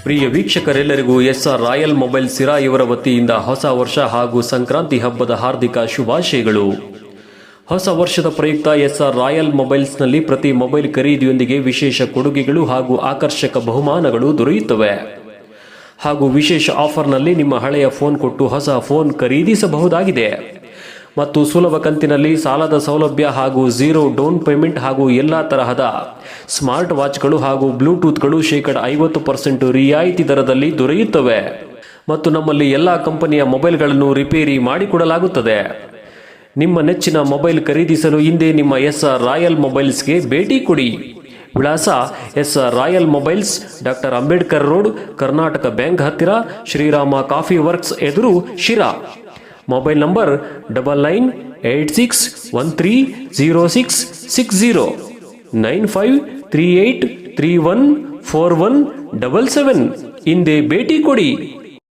ಪ್ರಿಯ ವೀಕ್ಷಕರೆಲ್ಲರಿಗೂ S R royal mobile ಸಿರಾ ಇವರ ವತಿಯಿಂದ ಹೊಸ ವರ್ಷ ಹಾಗೂ ಸಂಕ್ರಾಂತಿ ಹಬ್ಬದ ಹಾರ್ದಿಕ ಶುಭಾಶಯಗಳು. ಹೊಸ ವರ್ಷದ ಪ್ರಯುಕ್ತ ಎಸ್ಆರ್ ರಾಯಲ್ ಮೊಬೈಲ್ಸ್ನಲ್ಲಿ ಪ್ರತಿ ಮೊಬೈಲ್ ಖರೀದಿಯೊಂದಿಗೆ ವಿಶೇಷ ಕೊಡುಗೆಗಳು ಹಾಗೂ ಆಕರ್ಷಕ ಬಹುಮಾನಗಳು ದೊರೆಯುತ್ತವೆ. ಹಾಗೂ ವಿಶೇಷ ಆಫರ್ನಲ್ಲಿ ನಿಮ್ಮ ಹಳೆಯ ಫೋನ್ ಕೊಟ್ಟು ಹೊಸ ಫೋನ್ ಖರೀದಿಸಬಹುದಾಗಿದೆ. ಮತ್ತು ಸುಲಭ ಕಂತಿನಲ್ಲಿ ಸಾಲದ ಸೌಲಭ್ಯ ಹಾಗೂ ಝೀರೋ ಡೌನ್ ಪೇಮೆಂಟ್ ಹಾಗೂ ಎಲ್ಲಾ ತರಹದ ಸ್ಮಾರ್ಟ್ ವಾಚ್ಗಳು ಹಾಗೂ ಬ್ಲೂಟೂತ್ಗಳು 50% ರಿಯಾಯಿತಿ ದರದಲ್ಲಿ ದೊರೆಯುತ್ತವೆ. ಮತ್ತು ನಮ್ಮಲ್ಲಿ ಎಲ್ಲಾ ಕಂಪನಿಯ ಮೊಬೈಲ್ಗಳನ್ನು ರಿಪೇರಿ ಮಾಡಿಕೊಡಲಾಗುತ್ತದೆ. ನಿಮ್ಮ ನೆಚ್ಚಿನ ಮೊಬೈಲ್ ಖರೀದಿಸಲು ಹಿಂದೆ ನಿಮ್ಮ ಎಸ್ಆರ್ ರಾಯಲ್ ಮೊಬೈಲ್ಸ್ಗೆ ಭೇಟಿ ಕೊಡಿ. ವಿಳಾಸ SR royal mobiles, doctor Ambedkar road, Karnataka bank ಹತ್ತಿರ, ಶ್ರೀರಾಮ ಕಾಫಿ ವರ್ಕ್ಸ್ ಎದುರು, ಶಿರಾ. Mobile number 9986130660 9538314177. ಹಿಂದೆ ಭೇಟಿ ಕೊಡಿ.